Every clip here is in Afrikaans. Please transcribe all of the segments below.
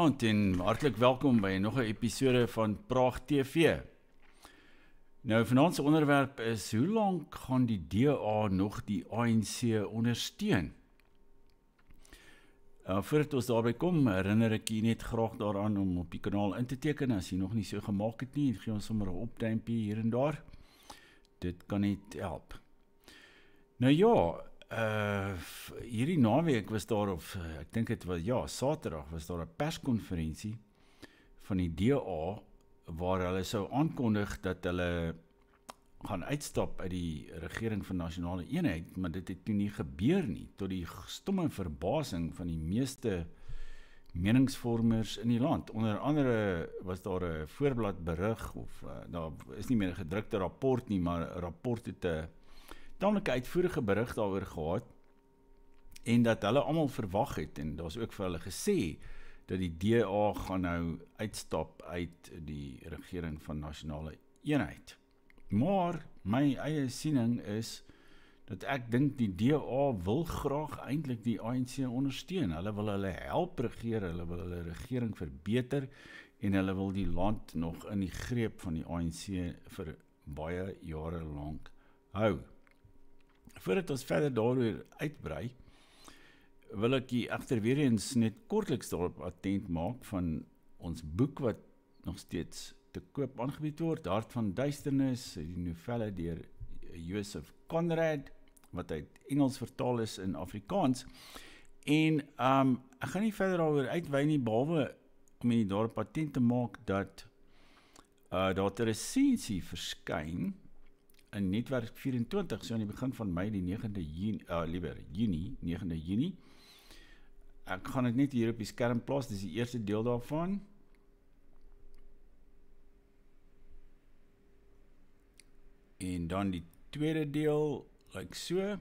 Goeienaand en hartlik welkom by nog 'n episode van Praag TV. Nou, vanaand se onderwerp is: hoe lank gaan die DA nog die ANC ondersteun? Voordat ons daarby kom, herinner ek u net graag daaraan om op die kanaal in te teken as jy nog nie so gemaak het nie. Gee ons sommer 'n opduimpie hier en daar. Dit kan net help. Nou ja, hierdie naweek was daar, ek dink dit was, Saterdag was daar 'n perskonferensie van die DA waar hulle sou aankondig dat hulle gaan uitstap uit die regering van nasionale eenheid, maar dit het toe nie gebeur nie, tot die stomme verbasing van die meeste meningsvormers in die land. Onder andere was daar 'n voorblad berig, of daar is nie meer 'n gedrukte rapport nie, maar 'n rapport het 'n tamelike uitvoerige berig daaroor gehad, en dat hulle almal verwag het, en daar's ook vir hulle gesê, dat die DA gaan nou uitstap uit die regering van nasionale eenheid. Maar my eie siening is, dat ek dink die DA wil graag eintlik die ANC ondersteun. Hulle wil hulle help regeer, hulle wil hulle regering verbeter, en hulle wil die land nog in die greep van die ANC vir baie jare lank hou. Voordat ons verder daaroor uitbrei, wil ek hier egter weer eens net kortliks daarop attent maak van ons boek wat nog steeds te koop aangebied word, Hart van Duisternis, die novelle deur Joseph Conrad, wat uit Engels vertaal is in Afrikaans. En ek gaan nie verder daaroor uitwy nie, behalwe om jy daarop attent te maak dat daar 'n resensie verskyn in Netwerk 24, so aan die begin van Mei, die 9de Junie, 9de Junie. Ek gaan dit net hier op die skerm plaas, dis die eerste deel daarvan. En dan die tweede deel, like so.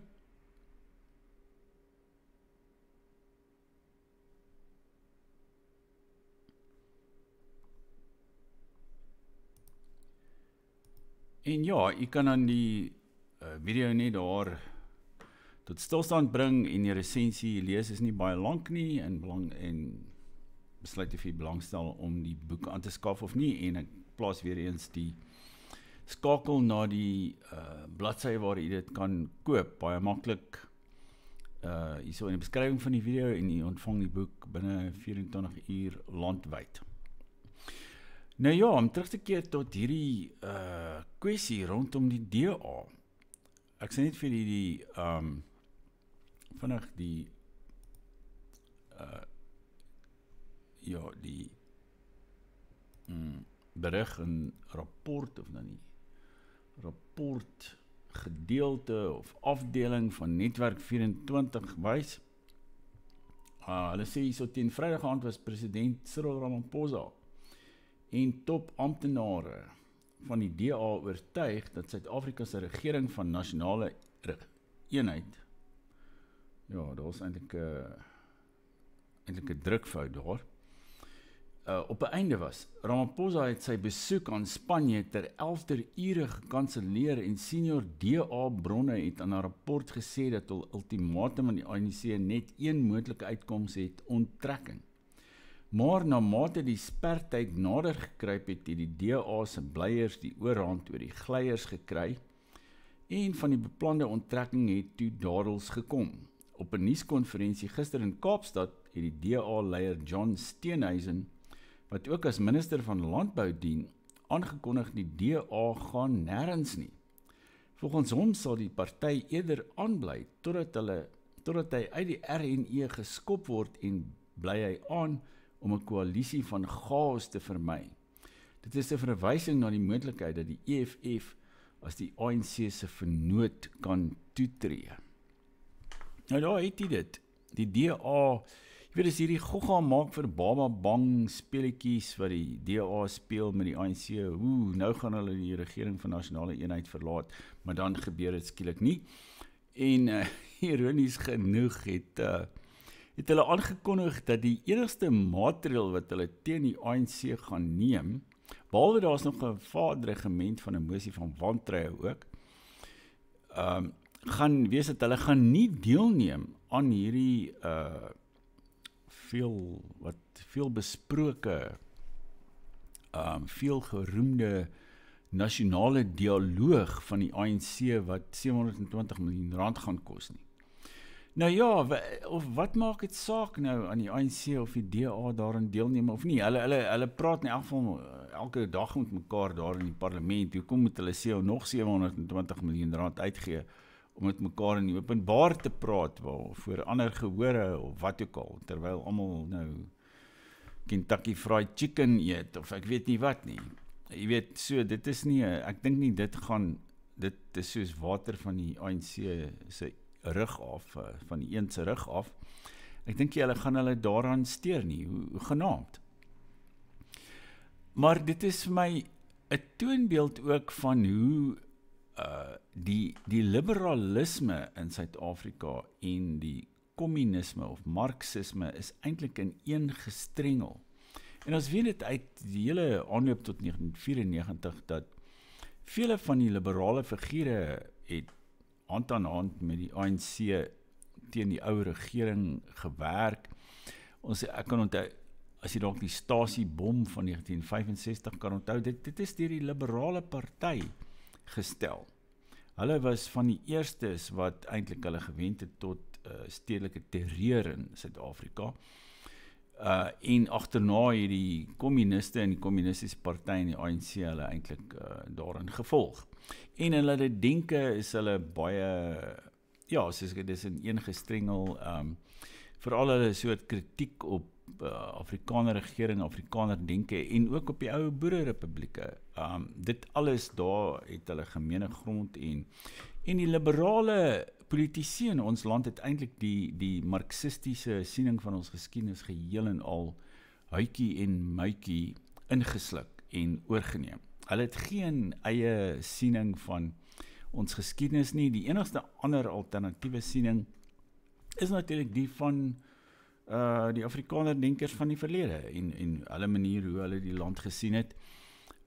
En ja, jy kan dan die video net daar tot stilstand bring en die resensie lees, is nie baie lank nie, en besluit of jy belangstel om die boek aan te skaf of nie, en ek plaas weer eens die skakel na die bladsy waar jy dit kan koop, baie maklik, hierso in die beskrywing van die video, en jy ontvang die boek binne 24 uur landwyd. Nou ja, om terug te keer tot hierdie kwessie rondom die DA. Ek sê net vir die vinnig die berig en rapport, of dan nie rapport gedeelte of afdeling van Netwerk 24 wys. Hulle sê hierso, teen Vrydag aand was president Cyril Ramaphosa en top amptenare van die DA oortuig dat Suid-Afrika se regering van nasionale eenheid, ja, daar is eintlik 'n drukfout daar, op 'n einde was. Ramaphosa het sy besoek aan Spanje ter 11 ure gekanselleer, en senior DA bronne het aan 'n rapport gesê dat hul ultimatum aan die ANC net een moontlike uitkoms het: onttrekking. Maar na mate die spertyd nader gekruip het, die DA se bleiers die oorhand oor die gleiers gekry, en van die beplande onttrekking het toe dadels gekom. Op 'n nuuskonferensie gister in Kaapstad het die DA-leier John Steenhuisen, wat ook as minister van landbou dien, aangekondig die DA gaan nêrens nie. Volgens hom sal die party eerder aanbly totdat hy uit die RNE geskop word, en bly hy aan om 'n koalisie van chaos te vermy. Dit is 'n verwysing na die moontlikheid dat die EFF as die ANC se vennoot kan toetree. Nou daar het jy dit. Die DA, jy weet, is hierdie gogga maak vir baba bang speletjies wat die DA speel met die ANC. Nou gaan hulle die regering van nasionale eenheid verlaat, maar dan gebeur dit skielik nie. En ironies genoeg het hulle aangekondig dat die enigste maatreel wat hulle teen die ANC gaan neem, behalwe daar's nog 'n vaartregiment van 'n mosie van wantroue ook, gaan wees dat hulle gaan nie deelneem aan hierdie veel besproke, veel geroemde nasionale dialoog van die ANC wat 720 miljoen rand gaan kos nie. Nou ja, of wat maak dit saak nou aan die ANC of die DA daarin deelneem of nie? Hulle praat in elk geval elke dag met mekaar daar in die parlement. Hoekom moet hulle sê nog 720 miljoen rand uitgee om met mekaar in die openbaar te praat voor ander gehore of wat ook al, terwyl almal nou Kentucky Fried Chicken eet of ek weet nie wat nie. Jy weet, so dit is nie, ek dink nie dit is soos water van die ANC se rug af, van die een se rug af. Ek dink hulle gaan hulle daaraan steur nie, hoe genaamd. Maar dit is vir my 'n toonbeeld ook van hoe die liberalisme in Suid-Afrika en die kommunisme of marxisme is eintlik in een gestrengel. En ons weet dit uit die hele aanloop tot 1994 dat vele van die liberale figure het hand aan hand met die ANC teen die ou regering gewerk. Ek kan onthou, as jy dalk die stasiebom van 1965 kan onthou, dit is deur die liberale party gestel. Hulle was van die eerstes wat eintlik hulle gewend het tot stedelike terreur in Suid-Afrika. En agterna het die kommuniste en die kommunistiese party en die ANC hulle eintlik daarin gevolg. En hulle denke is hulle baie, ja, soos dit is in een gestrengel, veral hulle soort kritiek op Afrikaner regering, Afrikaner denke en ook op die ou boererepublieke. Dit alles daar het hulle gemeene grond en die liberale politici in ons land het eintlik die marxistiese siening van ons geskiedenis geheel en al huitjie en muitjie ingesluk en oorgeneem. Hulle het geen eie siening van ons geskiedenis nie. Die enigste ander alternatiewe siening is natuurlik die van die Afrikaner denkers van die verlede en hulle manier hoe hulle die land gesien het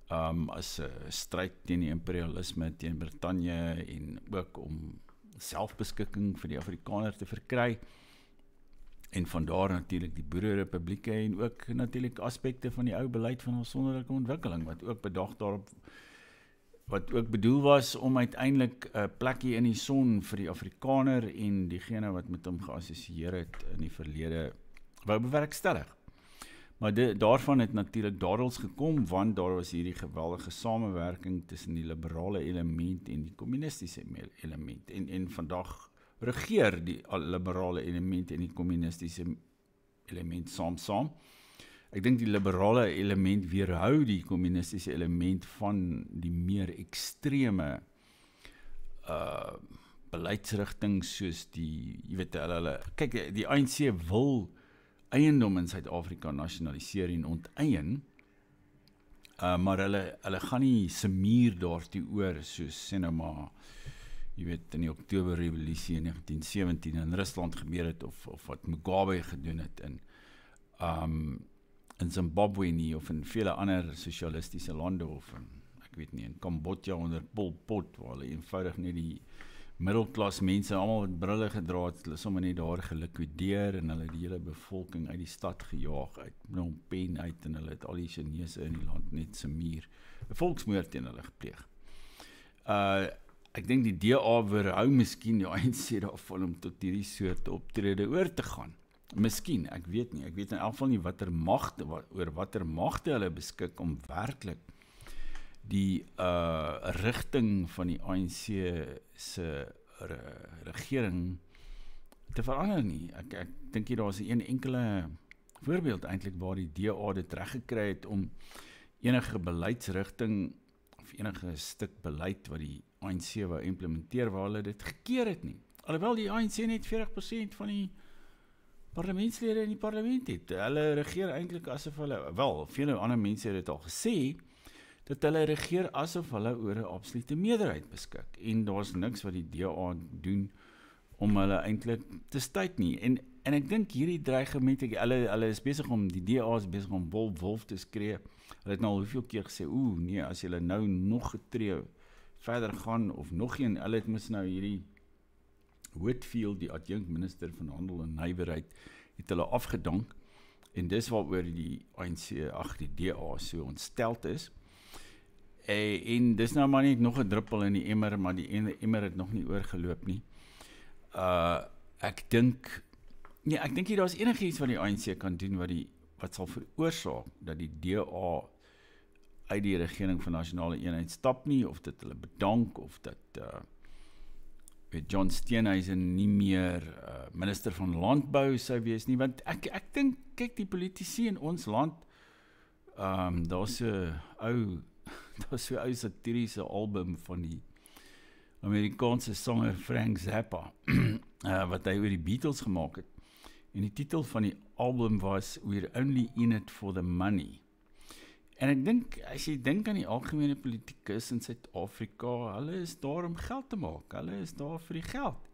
as stryd teen die imperialisme, teen Brittanje en ook om selfbeskikking vir die Afrikaner te verkry en vandaar natuurlik die boererepublieke en ook natuurlik aspekte van die ou beleid van afsonderlike ontwikkeling wat ook bedag daarop wat ook bedoel was om uiteindelik 'n plekkie in die son vir die Afrikaner en diegene wat met hom geassosieer het in die verlede wou bewerkstellig. Maar daarvan het natuurlik dadels gekom, want daar was hierdie geweldige samewerking tussen die liberale element en die kommunistiese element. En vandag regeer die liberale element en die kommunistiese element saam. Ek dink die liberale element weerhou die kommunistiese element van die meer ekstreme beleidsrigting soos jy weet hulle kyk, die ANC wil eiendom in Suid-Afrika nasionaliseer en onteien, maar hulle gaan nie se muur daartoe oor soos sê nou maar jy weet in die Oktoberrevolusie in 1917 in Rusland gebeur het of wat Mugabe gedoen het in Zimbabwe nie of in vele ander sosialistiese lande of ek weet nie in Kambodja onder Pol Pot waar hulle eenvoudig net die middelklas mense almal wat brille gedra het, hulle sommer net daar gelikwideer en hulle die hele bevolking uit die stad gejaag uit Phnom Penh uit en hulle het al die Chinese in die land net se muur 'n volksmoord teen hulle gepleeg. Ek dink die DA weerhou miskien die ANC daarvan om tot hierdie soort optrede oor te gaan. Miskien, ek weet nie. Ek weet in elk geval nie oor watter magte hulle beskik om werklik die rigting van die ANC se regering te verander nie. Ek dink hier daar is 'n enkele voorbeeld eintlik waar die DA dit reg gekry het om enige beleidsrigting of enige stuk beleid wat die ANC wou implementeer waar hulle dit gekeer het nie. Alhoewel die ANC net 40% van die parlementslede in die parlement het. Hulle regeer eintlik asof hulle, wel, vele ander mense het dit al gesê, dat hulle regeer asof hulle oor 'n absolute meerderheid beskik. En daar's niks wat die DA doen om hulle eintlik te stuit nie. En ek dink hierdie dreigement, hulle is besig om, die DA is besig om wolf te skree. Hulle het nou al hoeveel keer gesê, nee, as julle nou nog 'n tree verder gaan, of nog een, hulle het mis nou hierdie Whitfield, die adjunkt minister van Handel en Nywerheid, het hulle afgedank. En dis waaroor die ANC, die DA so ontsteld is. En dis nou maar net nog 'n druppel in die emmer, maar die emmer het nog nie oorgeloop nie. Ek dink nie daar's enigiets wat die ANC kan doen wat sal veroorsaak dat die DA uit die regering van nasionale eenheid stap nie, of dat hulle bedank, of dat John Steenhuisen nie meer minister van landbou sou wees nie, want ek dink, kyk, die politici in ons land, daar's so ou satiriese album van die Amerikaanse sanger Frank Zappa, wat hy oor die Beatles gemaak het, en die titel van die album was We're Only In It For The Money. En ek dink, as jy dink aan die algemene politikus in Suid-Afrika, hulle is daar om geld te maak, hulle is daar vir die geld.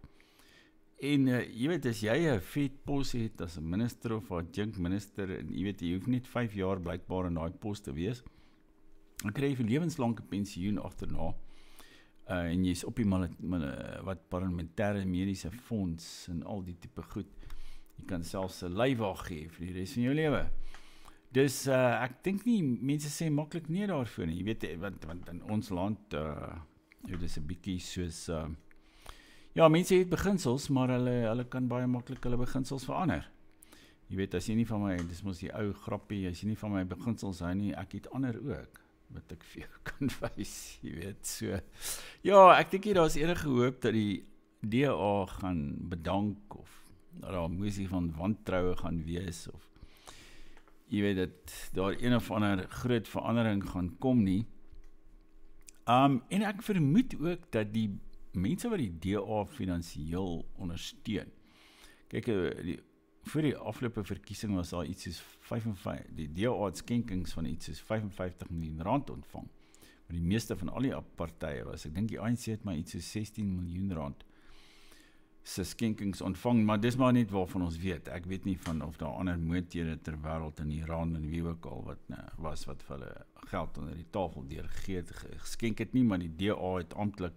En jy weet, as jy 'n vet pos het as 'n minister of 'n adjunct minister, en jy weet, jy hoef net 5 jaar blykbaar in daai pos te wees, dan kry jy vir lewenslange pensioen agterna, en jy is op die wat parlementêre mediese fonds en al die tipe goed. Jy kan selfs 'n leiewaag gee vir die res van jou lewe. Dus ek dink nie, mense sê maklik nee daarvoor nie. Jy weet, want in ons land, dit is 'n bietjie soos, mense het beginsels, maar hulle kan baie maklik hulle beginsels verander. Jy weet, as jy nie van my, dis mos die ou grappie, as jy nie van my beginsels hou nie, ek het ander ook, wat ek vir jou kan wys, jy weet, so. Ja, ek dink nie daar is enige hoop dat die DA gaan bedank, of dat daar 'n moesie van wantroue gaan wees, of jy weet dat daar een of ander groot verandering gaan kom nie. En ek vermoed ook dat die mense wat die DA finansiëel ondersteun, kyk, voor die afgelope verkiesing was daar iets soos 55, die DA het skenkings van iets soos 55 miljoen rand ontvang, maar die meeste van al die partye was, ek dink die ANC het maar iets soos 16 miljoen rand se skenkings ontvang, maar dis maar net waarvan ons weet. Ek weet nie van of daar ander moonthede ter wêreld in Iran en wie ook al wat vir hulle geld onder die tafel deurgegee geskenk het nie, maar die DA het amptelik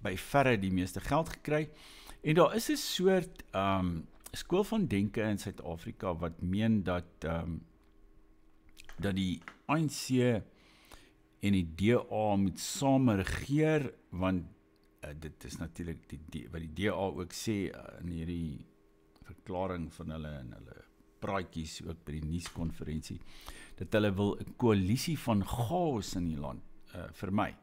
by verre die meeste geld gekry. En daar is 'n soort skool van denke in Suid-Afrika wat meen dat die ANC en die DA moet saam regeer, want dit is natuurlik wat die DA ook sê in hierdie verklaring van hulle en hulle praatjies ook by die nuuskonferensie, dat hulle wil 'n koalisie van chaos in die land vermy.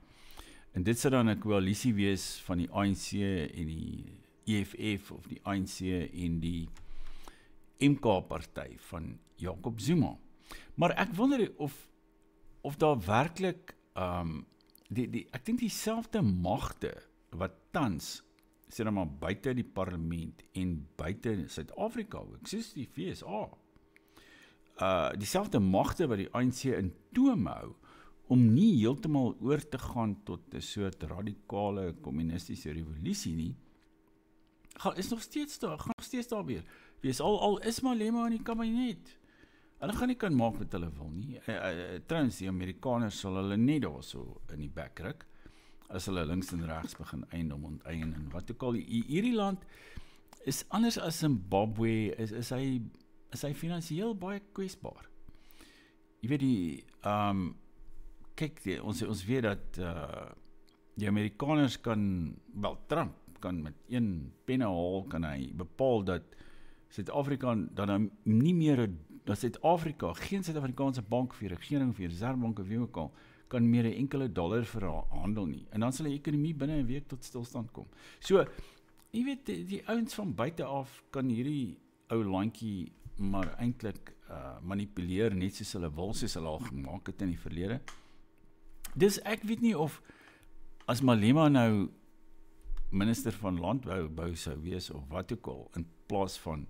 En dit sou dan 'n koalisie wees van die ANC en die EFF, of die ANC en die MK-party van Jacob Zuma. Maar ek wonder of daar werklik ek dink dieselfde magte wat tans, sê dan maar buite die parlement en buite Suid-Afrika ook, soos die FSA, dieselfde magte wat die ANC in toom hou, om nie heeltemal oor te gaan tot 'n soort radikale kommunistiese revolusie nie, gaan nog steeds daar weer. Wees al is Malema in die kabinet. Hulle gaan nie kan maak wat hulle wil nie. Trouwens, die Amerikaners sal hulle net daar so in die bek ruk, as hulle links en regs begin onteien en wat ook al. Hierdie land is anders as Zimbabwe, is hy finansiëel baie kwesbaar. Jy weet kyk, ons weet dat die Amerikaners Trump kan met een pennehaal kan hy bepaal dat Suid-Afrika dan nie meer, dat Suid-Afrika, geen Suid-Afrikaanse bank vir regering, vir reservebank of wie ook al, kan meer 'n enkele dollar verhandel nie. En dan sal die ekonomie binne 'n week tot stilstand kom. So, jy weet, die ouens van buite af kan hierdie ou landjie maar eintlik manipuleer, net soos hulle wil, soos hulle al gemaak het in die verlede. Dus ek weet nie of, as Malema nou minister van landbou sou wees, of wat ook al, in plaas van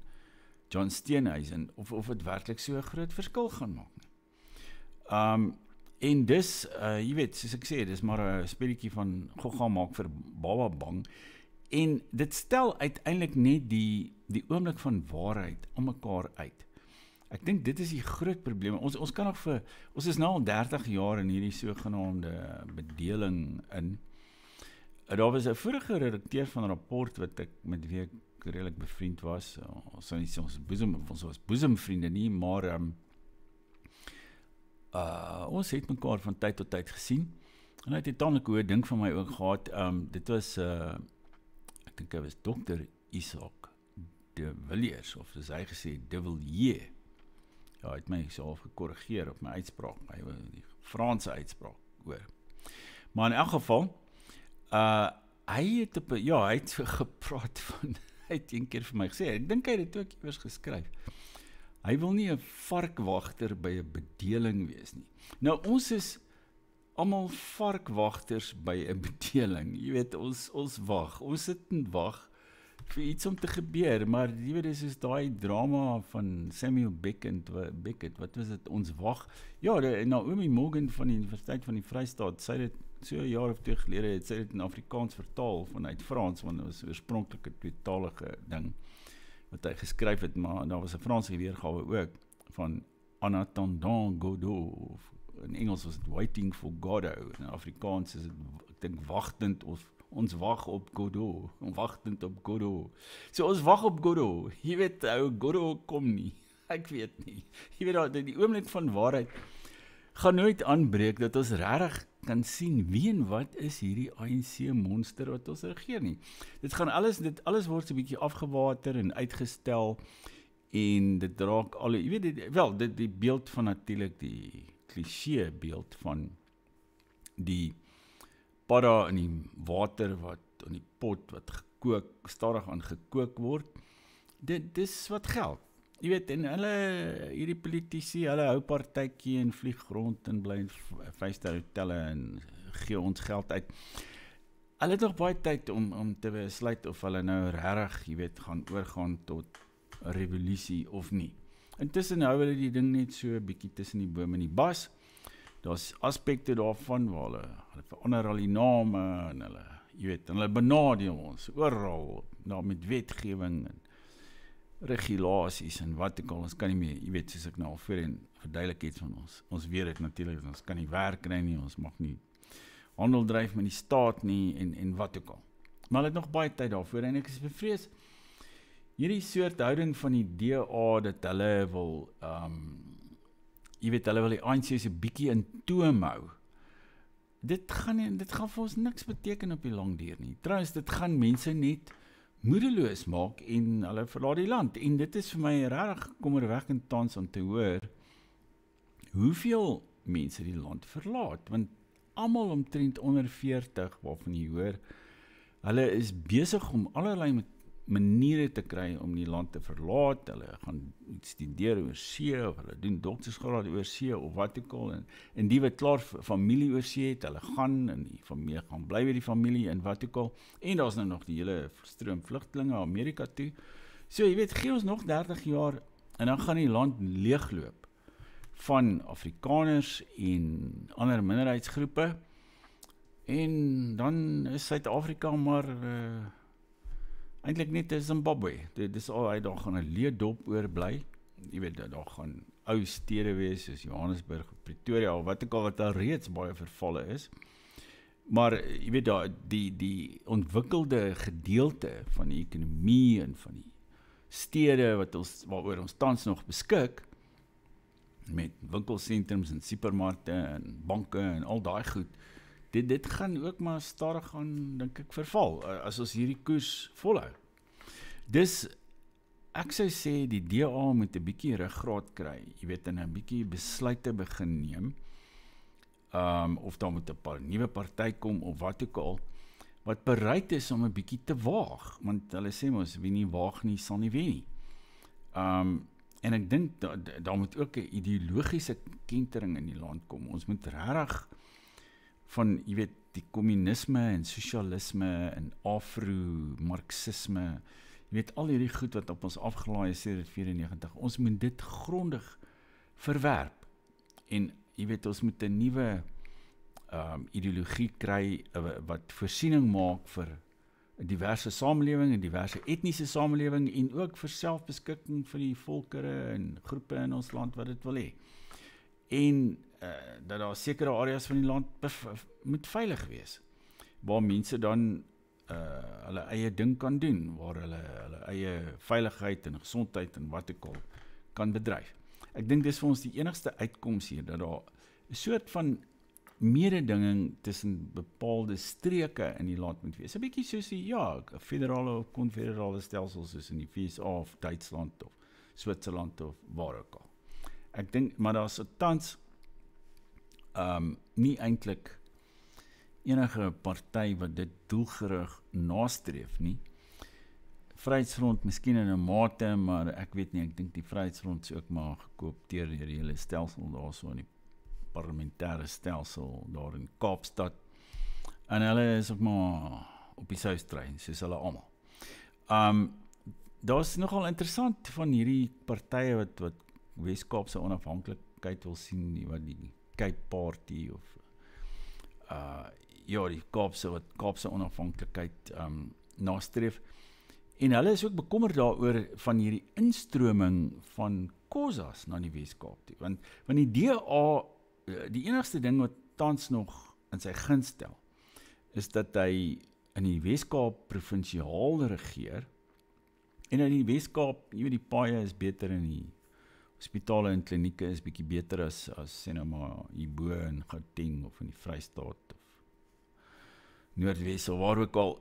John Steenhuisen, of het werklik so 'n groot verskil gaan maak nie. En dis, jy weet, soos ek sê, dis maar 'n speletjie van gogga maak vir baba bang, en dit stel uiteindelik net die oomblik van waarheid om mekaar uit. Ek dink dit is die groot probleem. Ons kan nog ons is nou al 30 jaar in hierdie sogenaamde bedeling in. Daar was 'n vorige redakteur van 'n rapport met wie ek redelijk bevriend was. Ons was boesemvriende nie, maar ons het mekaar van tyd tot tyd gesien. En hy het 'n tamelik goeie ding van my ook gehad. Dit was, ek dink hy was Dr. Isaac de Villiers, of soos hy gesê, de Villiers. Ja, hy het my self gekorrigeer op my uitspraak, hy was die Franse uitspraak oor. Maar in elk geval, hy het gepraat van, hy het een keer vir my gesê, ek dink hy het dit ook eers geskryf, hy wil nie 'n varkwagter by 'n bedeling wees nie. Nou, ons is almal varkwagters by 'n bedeling, jy weet, ons wag, ons sit en wag vir iets om te gebeur, maar jy weet, dis is daai drama van Samuel Beckett, wat was dit, ons wag, ja, Naomi Morgan van die Universiteit van die Vrystaat, sy het so 'n jaar of 2 gelede, het sy dit in Afrikaans vertaal vanuit Frans, want dit was oorspronklik 'n tweetalige ding, wat hy geskryf het, maar daar was 'n Franse weergawe ook, van En attendant Godot, of in Engels was dit Waiting for Godot, in Afrikaans is dit, ek dink, wagtend, of ons wag op Godot, wagtend op Godot. So ons wag op Godot, jy weet, Godot kom nie, ek weet nie, jy weet, die oomblik van waarheid gaan nooit aanbreek, dat ons regtig kan sien, wie en wat is hierdie ANC monster wat ons regeer nie. Dit alles word so 'n bietjie afgewater en uitgestel, en dit raak jy weet, die beeld van natuurlik, die cliché beeld van die padda in die water, in die pot, wat stadig aan gekook word, dis wat geld. Jy weet, en hierdie politici, hulle hou partytjie en vlieg rond en bly in 5-ster hotelle en gee ons geld uit. Hulle het nog baie tyd om te besluit of hulle nou regtig, jy weet, gaan oorgaan tot 'n revolusie of nie. Intussen hou hulle die ding net so 'n bietjie tussen die boom en die bas. Daar's aspekte daarvan waar hulle verander al die name en hulle benadeel ons oral met wetgewing en regulasies en wat ek al, ons kan nie meer, jy weet, soos ek nou al voorheen verduidelik het van ons weet dit natuurlik, ons kan nie werk kry nie, ons mag nie handel dryf met die staat nie, en wat ook al. Maar hulle het nog baie tyd daarvoor, en ek is bevrees, hierdie soort houding van die DA, dat hulle wil, jy weet, hulle wil die ANC so 'n bietjie in toom hou. Dit gaan vir ons niks beteken op die lang duur nie. Trouwens, dit gaan mense net moedeloos maak en hulle verlaat die land. En dit is vir my regtig kommerwekkend tans om te hoor hoeveel mense die land verlaat, want almal omtrent onder 40, waarvan jy hoor, hulle is besig om allerlei maniere te kry om die land te verlaat, hulle gaan studeer oor see, of hulle doen doktersgraad oor see, of wat ook al, en die wat klaar familie oor see het, hulle gaan, en die familie gaan bly by die familie, en wat ook al, en daar is nou nog die hele stroom vlugtelinge Amerika toe, so jy weet, gee ons nog 30 jaar, en dan gaan die land leegloop, van Afrikaners en ander minderheidsgroepe, en dan is Suid-Afrika maar eintlik net Zimbabwe. Dit is al, daar gaan 'n leedop oorbly. Jy weet, daar gaan ou stede wees, soos Johannesburg, Pretoria, of wat ook al, wat daar reeds baie vervalle is. Maar jy weet, daar die ontwikkelde gedeelte van die ekonomie en van die stede waaroor ons tans nog beskik, met winkelsentrums en supermarkte en banke en al daai goed, dit gaan ook maar stadig aan, dink ek, verval, as ons hierdie koers volhou. Dus, ek sou sê, die DA moet 'n bietjie ruggraat kry, jy weet, en 'n bietjie besluite begin neem, of daar moet 'n paar nuwe party kom, of wat ook al, wat bereid is om 'n bietjie te waag, want hulle sê mos, wie nie waag nie, sal nie wen nie. En ek dink, daar moet ook 'n ideologiese kentering in die land kom. Ons moet regtig van, jy weet, die kommunisme en sosialisme en afro-marxisme, jy weet, al hierdie goed wat op ons afgelaai is sedert 94, ons moet dit grondig verwerp. En, jy weet, ons moet 'n nuwe ideologie kry, wat voorsiening maak vir 'n diverse samelewing, 'n diverse etniese samelewing, en ook vir selfbeskikking vir die volkere en groepe in ons land wat dit wil hê. En dat daar sekere areas van die land moet veilig wees, waar mense dan hulle eie ding kan doen, waar hulle eie veiligheid en gesondheid en wat ook al kan bedryf. Ek dink dis vir ons die enigste uitkoms hier, dat daar 'n soort van mededinging tussen bepaalde streke in die land moet wees. 'n bietjie soos die, federale of konfederale stelsels soos in die VSA of Duitsland of Switserland of waar ook al. Ek dink, maar daar's tans nie eintlik enige party wat dit doelgerig nastreef nie. Vryheidsfront miskien in 'n mate, maar ek weet nie, ek dink die Vryheidsfront is ook maar gekoopteer deur die hele stelsel daarso in die parlementêre stelsel daar in Kaapstad. En hulle is ook maar op die soustrein, soos hulle almal. Daar's nogal interessant van hierdie partye wat Wes-Kaapse onafhanklikheid wil sien, wat die Cape Party of die Kaapse onafhanklikheid nastreef. En hulle is ook bekommerd daaroor van hierdie instroming van Khoisas na die Wes-Kaap toe. Want die DA, die enigste ding wat tans nog in sy gunst stel, is dat hy in die Wes-Kaap provinsiaal regeer, en in die Wes-Kaap, die paaie is beter in die hospitale en klinieke is bietjie beter as sê nou maar hierbo in Gauteng of in die Vrystaat of Noordwes of waar ook al.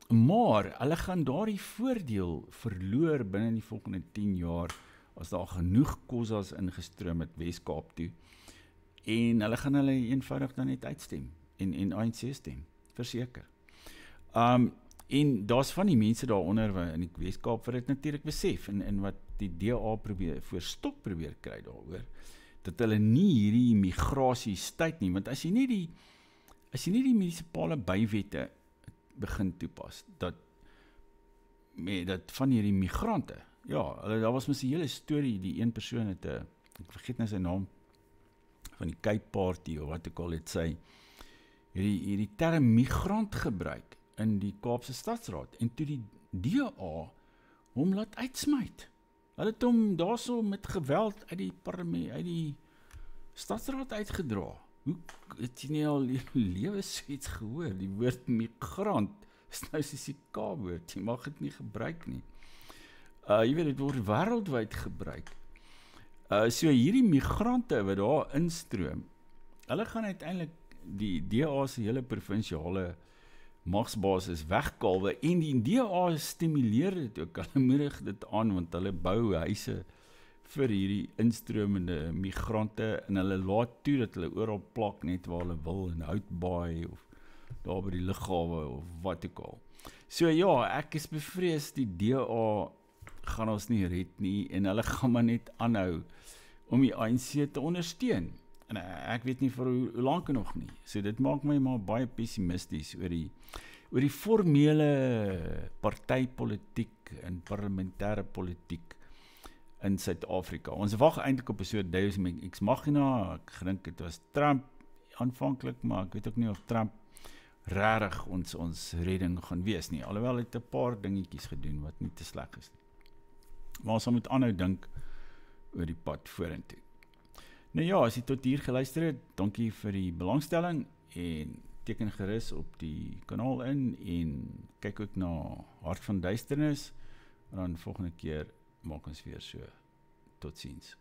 Maar hulle gaan daardie voordeel verloor binne die volgende 10 jaar as daar genoeg Khoisas ingestroom het Wes-Kaap toe. En hulle gaan hulle eenvoudig dan net uitstem en ANC stem, verseker. En daar's van die mense daaronder in die Wes-Kaap wat dit natuurlik besef en wat die DA voor stop probeer kry daaroor, dat hulle nie hierdie migrasie stuit nie, want as jy nie die munisipale bywette begin toepas, dat van hierdie migrante, daar was mos 'n hele storie, die een persoon het ek vergeet nou sy naam, van die Cape Party of wat ek al het sê, hierdie term migrant gebruik in die Kaapse Stadsraad, en toe die DA hom laat uitsmyt. Hulle het hom daarso met geweld uit die Stadsraad uitgedra. Hoe het jy nie al lewe soets gehoor? Die woord migrant is nou soos die K-woord, jy mag dit nie gebruik nie. Jy weet, dit word wêreldwyd gebruik. So hierdie migrante wat daar instroom, hulle gaan uiteindelik die DA se hele provinsiale magsbasis wegkalwe, en die DA stimuleer dit ook, hulle moedig dit aan, want hulle bou huise vir hierdie instromende migrante, en hulle laat toe dat hulle oral plak net waar hulle wil, in Houtbaai, of daar by die lughawe, of wat ook al. So ek is bevrees, die DA gaan ons nie red nie, en hulle gaan maar net aanhou om die ANC te ondersteun. En ek weet nie vir hoe lank nog nie. So dit maak my maar baie pessimisties oor die formele partypolitiek en parlementêre politiek in Suid-Afrika. Ons wag eintlik op 'n soort Deus ex machina. Ek dink dit was Trump aanvanklik, maar ek weet ook nie of Trump regtig ons redding gaan wees nie. Alhoewel het 'n paar dingetjies gedoen wat nie te sleg is nie. Maar ons moet aanhou dink oor die pad vorentoe. Nou as jy tot hier geluister het, dankie vir die belangstelling, en teken gerus op die kanaal in, en kyk ook na Hart van Duisternis, en dan volgende keer maak ons weer so. Totsiens.